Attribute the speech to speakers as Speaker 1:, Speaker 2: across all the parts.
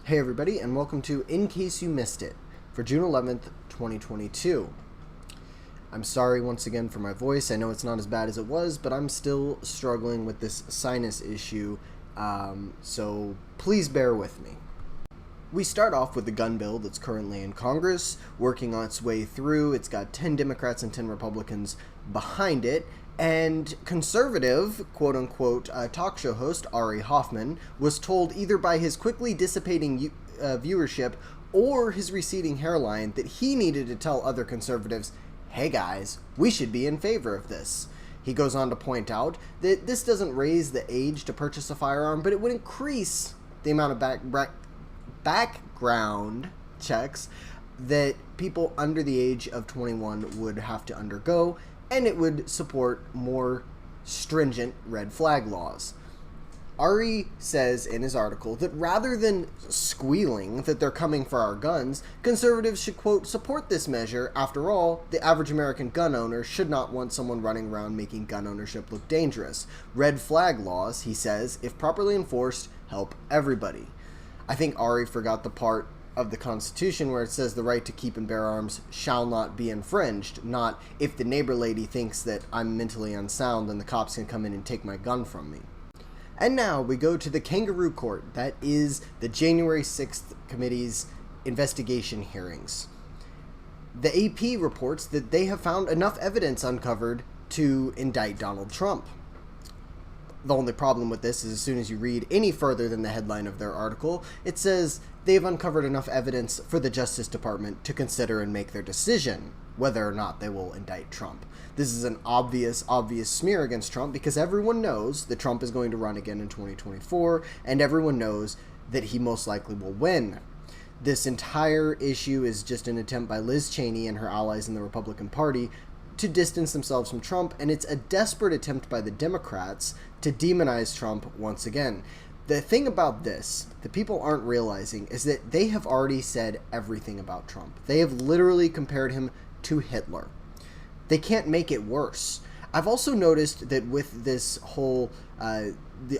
Speaker 1: Hey everybody, and welcome to In Case You Missed It for June 11th, 2022. I'm sorry once again for my voice. I know it's not as bad as it was, but I'm still struggling with this sinus issue, so please bear with me. We start off with the gun bill that's currently in Congress, working on its way through. It's got 10 Democrats and 10 Republicans behind it, and conservative, quote-unquote, talk show host Ari Hoffman was told either by his quickly dissipating viewership or his receding hairline that he needed to tell other conservatives, hey guys, we should be in favor of this. He goes on to point out that this doesn't raise the age to purchase a firearm, but it would increase the amount of background checks that people under the age of 21 would have to undergo, and it would support more stringent red flag laws. Ari says in his article that rather than squealing that they're coming for our guns, conservatives should, quote, support this measure. After all, the average American gun owner should not want someone running around making gun ownership look dangerous. Red flag laws, he says, if properly enforced, help everybody. I think Ari forgot the part of the Constitution where it says the right to keep and bear arms shall not be infringed, not if the neighbor lady thinks that I'm mentally unsound then the cops can come in and take my gun from me. And now we go to the kangaroo court. That is the January 6th committee's investigation hearings. The AP reports that they have found enough evidence uncovered to indict Donald Trump. The only problem with this is as soon as you read any further than the headline of their article, it says they've uncovered enough evidence for the Justice Department to consider and make their decision whether or not they will indict Trump. This is an obvious smear against Trump because everyone knows that Trump is going to run again in 2024, and everyone knows that he most likely will win. This entire issue is just an attempt by Liz Cheney and her allies in the Republican Party to distance themselves from Trump, and it's a desperate attempt by the Democrats to demonize Trump once again. The thing about this that people aren't realizing is that they have already said everything about Trump. They have literally compared him to Hitler. They can't make it worse. I've also noticed that with this whole,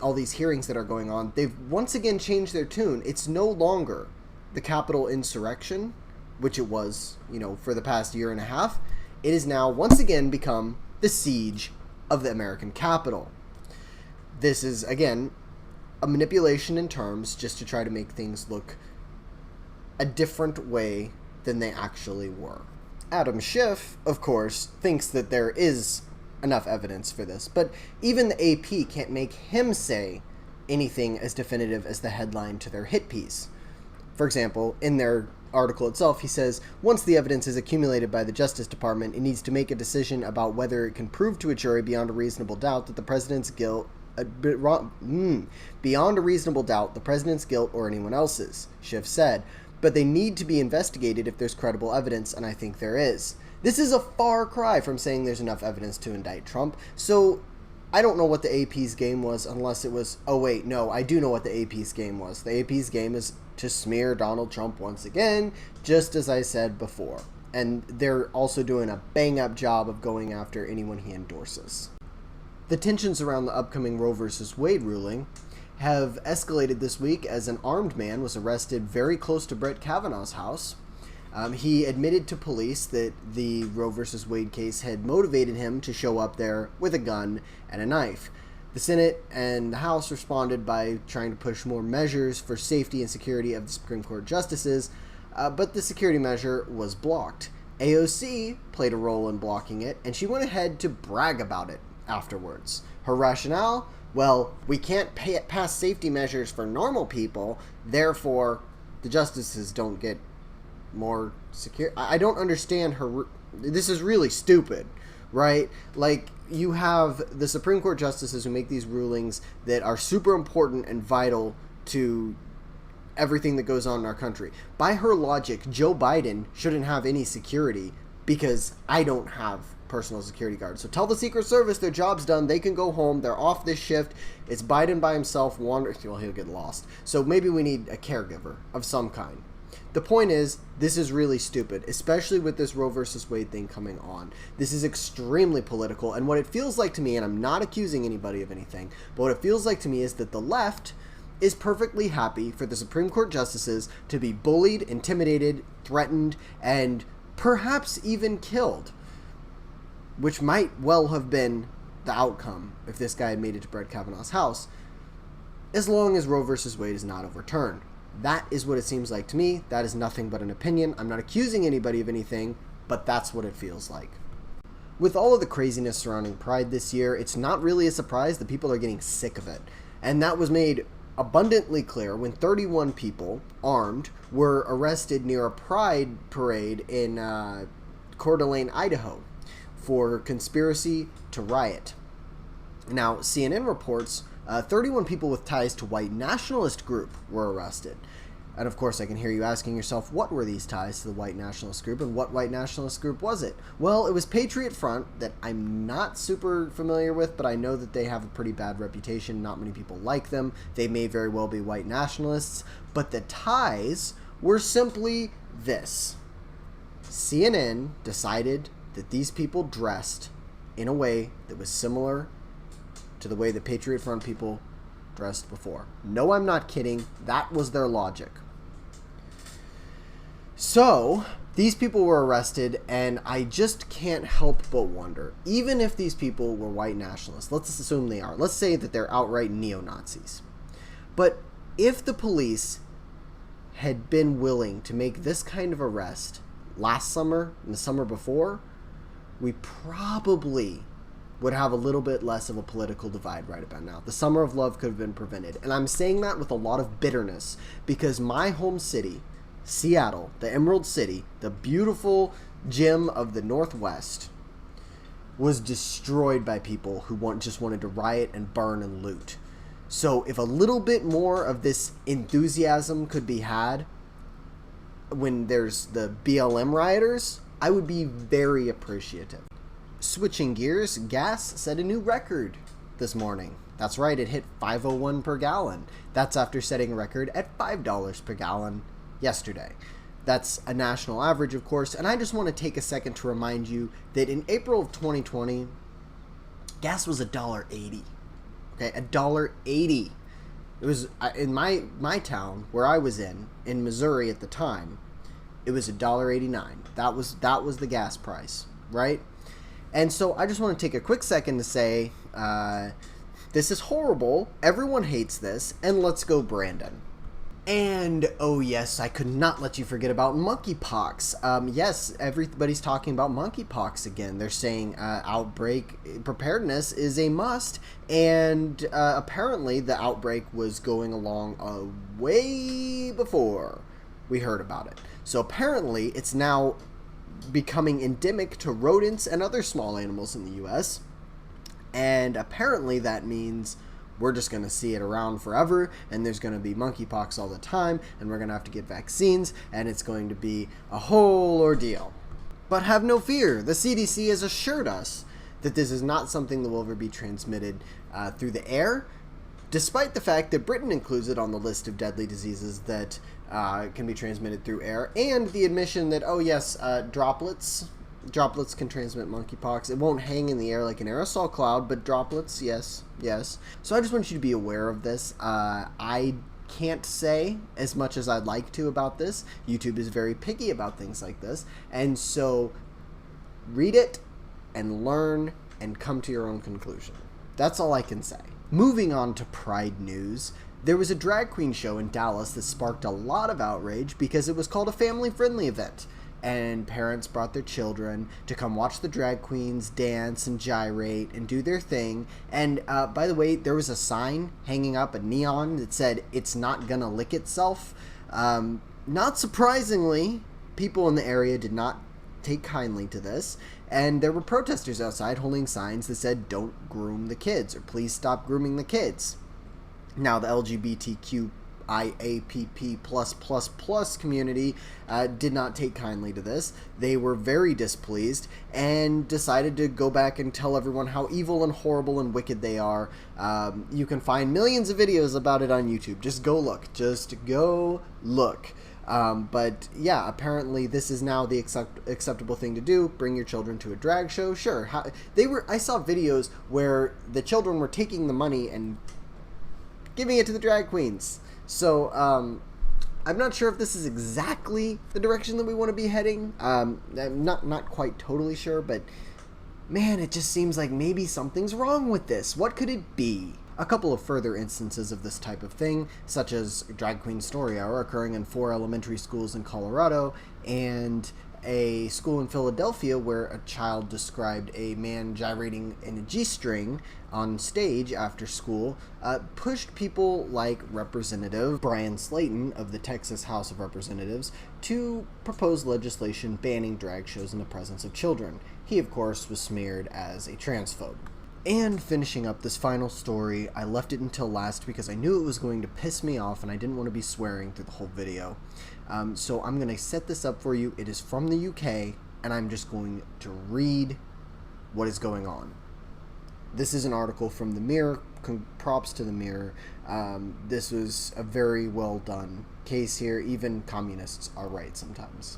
Speaker 1: all these hearings that are going on, they've once again changed their tune. It's no longer the Capitol insurrection, which it was, for the past year and a half. It has now once again become the siege of the American Capitol. This is, again, a manipulation in terms just to try to make things look a different way than they actually were. Adam Schiff, of course, thinks that there is enough evidence for this, but even the AP can't make him say anything as definitive as the headline to their hit piece. For example, in their article itself, he says, once the evidence is accumulated by the Justice Department, it needs to make a decision about whether it can prove to a jury beyond a reasonable doubt that the president's guilt, beyond a reasonable doubt, the president's guilt or anyone else's, Schiff said. But they need to be investigated if there's credible evidence, and I think there is. This is a far cry from saying there's enough evidence to indict Trump, so I don't know what the AP's game was unless it was, oh wait, no, I do know what the AP's game was. The AP's game is to smear Donald Trump once again, just as I said before. And they're also doing a bang-up job of going after anyone he endorses. The tensions around the upcoming Roe v. Wade ruling have escalated this week as an armed man was arrested very close to Brett Kavanaugh's house. He admitted to police that the Roe v. Wade case had motivated him to show up there with a gun and a knife. The Senate and the House responded by trying to push more measures for safety and security of the Supreme Court justices, but the security measure was blocked. AOC played a role in blocking it, and she went ahead to brag about it afterwards. Her rationale? Well, we can't pass safety measures for normal people, therefore the justices don't get more secure. I don't understand her. This is really stupid, right? Like, you have the Supreme Court justices who make these rulings that are super important and vital to everything that goes on in our country. By her logic, Joe Biden shouldn't have any security because I don't have personal security guards. So tell the Secret Service their job's done. They can go home. They're off this shift. It's Biden by himself. Well, he'll get lost. So maybe we need a caregiver of some kind. The point is, this is really stupid, especially with this Roe versus Wade thing coming on. This is extremely political, and what it feels like to me, and I'm not accusing anybody of anything, but what it feels like to me is that the left is perfectly happy for the Supreme Court justices to be bullied, intimidated, threatened, and perhaps even killed, which might well have been the outcome if this guy had made it to Brett Kavanaugh's house, as long as Roe versus Wade is not overturned. That is what it seems like to me. That is nothing but an opinion. I'm not accusing anybody of anything, but that's what it feels like. With all of the craziness surrounding Pride this year, it's not really a surprise that people are getting sick of it. And that was made abundantly clear when 31 people, armed, were arrested near a Pride parade in Coeur d'Alene, Idaho, for conspiracy to riot. Now, CNN reports 31 people with ties to white nationalist group were arrested. And of course, I can hear you asking yourself, what were these ties to the white nationalist group, and what white nationalist group was it? Well, it was Patriot Front, that I'm not super familiar with, but I know that they have a pretty bad reputation. Not many people like them. They may very well be white nationalists, but the ties were simply this. CNN decided that these people dressed in a way that was similar to the way the Patriot Front people dressed before. No, I'm not kidding. That was their logic. So, these people were arrested, and I just can't help but wonder, even if these people were white nationalists, let's assume they are. Let's say that they're outright neo-Nazis. But if the police had been willing to make this kind of arrest last summer and the summer before, we probably would have a little bit less of a political divide right about now. The Summer of Love could have been prevented. And I'm saying that with a lot of bitterness, because my home city, Seattle, the Emerald City, the beautiful gem of the Northwest, was destroyed by people who just wanted to riot and burn and loot. So if a little bit more of this enthusiasm could be had when there's the BLM rioters, I would be very appreciative. Switching gears, gas set a new record this morning. That's right, it hit $5.01 per gallon. That's after setting a record at $5 per gallon yesterday. That's a national average, of course, and I just want to take a second to remind you that in April of 2020, gas was $1.80. Okay, $1.80. It was in my town where I was in Missouri at the time. It was $1.89. That was the gas price, right? And so I just want to take a quick second to say, this is horrible, everyone hates this, and let's go Brandon. And, oh yes, I could not let you forget about monkeypox. Yes, everybody's talking about monkeypox again. They're saying outbreak preparedness is a must, and apparently the outbreak was going along way before we heard about it. So apparently it's now becoming endemic to rodents and other small animals in the U.S. And apparently that means we're just going to see it around forever, and there's going to be monkeypox all the time, and we're going to have to get vaccines, and it's going to be a whole ordeal. But have no fear, the CDC has assured us that this is not something that will ever be transmitted through the air, despite the fact that Britain includes it on the list of deadly diseases that can be transmitted through air, and the admission that, oh yes, droplets can transmit monkeypox. It won't hang in the air like an aerosol cloud, but droplets, yes. So I just want you to be aware of this. I can't say as much as I'd like to about this. YouTube is very picky about things like this, and so read it and learn and come to your own conclusion. That's all I can say. Moving on to Pride news, there was a drag queen show in Dallas that sparked a lot of outrage because it was called a family-friendly event, and parents brought their children to come watch the drag queens dance and gyrate and do their thing. And by the way, there was a sign hanging up, a neon, that said, "It's not gonna lick itself." Not surprisingly, people in the area did not take kindly to this, and there were protesters outside holding signs that said, "Don't groom the kids," or "Please stop grooming the kids." Now, the LGBTQIAPP+++ community did not take kindly to this. They were very displeased and decided to go back and tell everyone how evil and horrible and wicked they are. You can find millions of videos about it on YouTube. Just go look. But yeah, apparently this is now the acceptable thing to do. Bring your children to a drag show. Sure. I saw videos where the children were taking the money and giving it to the drag queens. So, I'm not sure if this is exactly the direction that we want to be heading. I'm not quite totally sure, but man, it just seems like maybe something's wrong with this. What could it be? A couple of further instances of this type of thing, such as Drag Queen Story Hour, occurring in 4 elementary schools in Colorado, and a school in Philadelphia where a child described a man gyrating in a G-string on stage after school, pushed people like Representative Brian Slayton of the Texas House of Representatives to propose legislation banning drag shows in the presence of children. He, of course, was smeared as a transphobe. And finishing up this final story, I left it until last because I knew it was going to piss me off and I didn't want to be swearing through the whole video. So I'm going to set this up for you. It is from the UK, and I'm just going to read what is going on. This is an article from the Mirror. Props to the Mirror. This was a very well done case here. Even communists are right sometimes.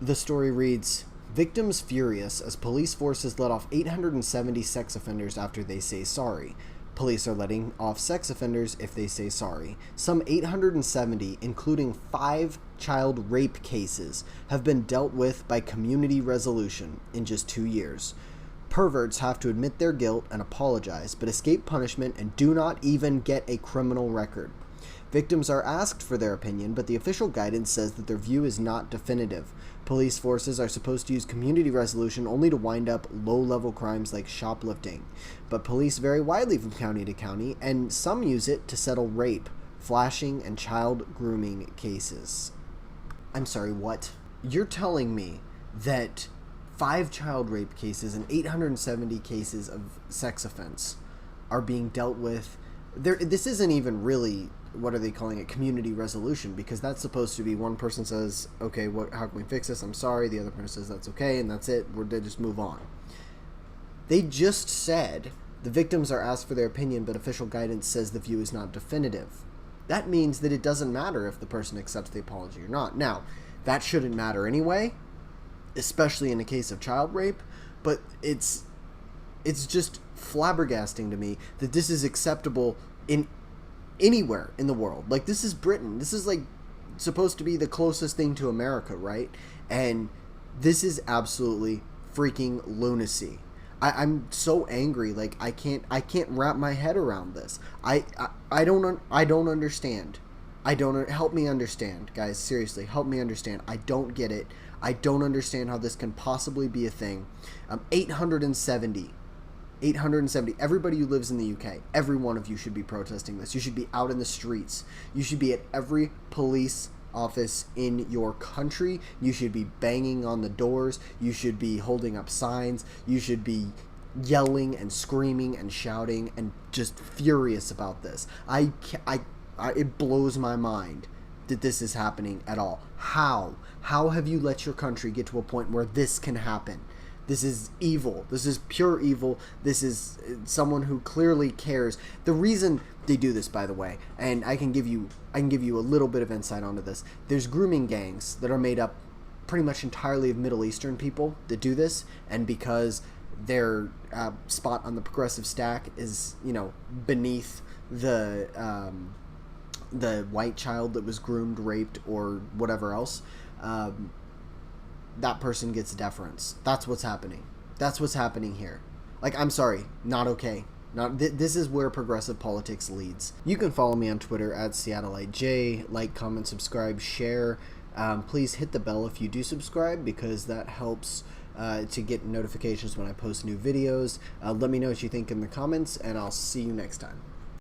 Speaker 1: The story reads, "Victims furious as police forces let off 870 sex offenders after they say sorry. Police are letting off sex offenders if they say sorry. Some 870, including 5 child rape cases, have been dealt with by community resolution in just 2 years. Perverts have to admit their guilt and apologize, but escape punishment and do not even get a criminal record. Victims are asked for their opinion, but the official guidance says that their view is not definitive. Police forces are supposed to use community resolution only to wind up low-level crimes like shoplifting. But police vary widely from county to county, and some use it to settle rape, flashing, and child grooming cases." I'm sorry, what? You're telling me that 5 child rape cases and 870 cases of sex offense are being dealt with? This isn't even really, what are they calling it, community resolution, because that's supposed to be one person says, okay, how can we fix this? I'm sorry. The other person says that's okay, and that's it. They just move on. They just said the victims are asked for their opinion, but official guidance says the view is not definitive. That means that it doesn't matter if the person accepts the apology or not. Now, that shouldn't matter anyway, especially in the case of child rape, but it's just flabbergasting to me that this is acceptable in anywhere in the world. Like, this is Britain. This is like supposed to be the closest thing to America, right? And this is absolutely freaking lunacy. I'm so angry. Like, I can't wrap my head around this. I don't understand. Help me understand, guys. Seriously, help me understand. I don't get it. I don't understand how this can possibly be a thing. 870. Everybody who lives in the UK, every one of you should be protesting this. You should be out in the streets. You should be at every police office in your country. You should be banging on the doors. You should be holding up signs. You should be yelling and screaming and shouting and just furious about this. It blows my mind that this is happening at all. How have you let your country get to a point where this can happen? This is evil. This is pure evil. This is someone who clearly cares. The reason they do this, by the way, and I can give you a little bit of insight onto this. There's grooming gangs that are made up pretty much entirely of Middle Eastern people that do this, and because their spot on the progressive stack is, beneath the white child that was groomed, raped, or whatever else, that person gets deference. That's what's happening. That's what's happening here. Like, I'm sorry, not okay. This is where progressive politics leads. You can follow me on Twitter at SeattleiteJ. Like, comment, subscribe, share. Please hit the bell if you do subscribe, because that helps to get notifications when I post new videos. Let me know what you think in the comments, and I'll see you next time.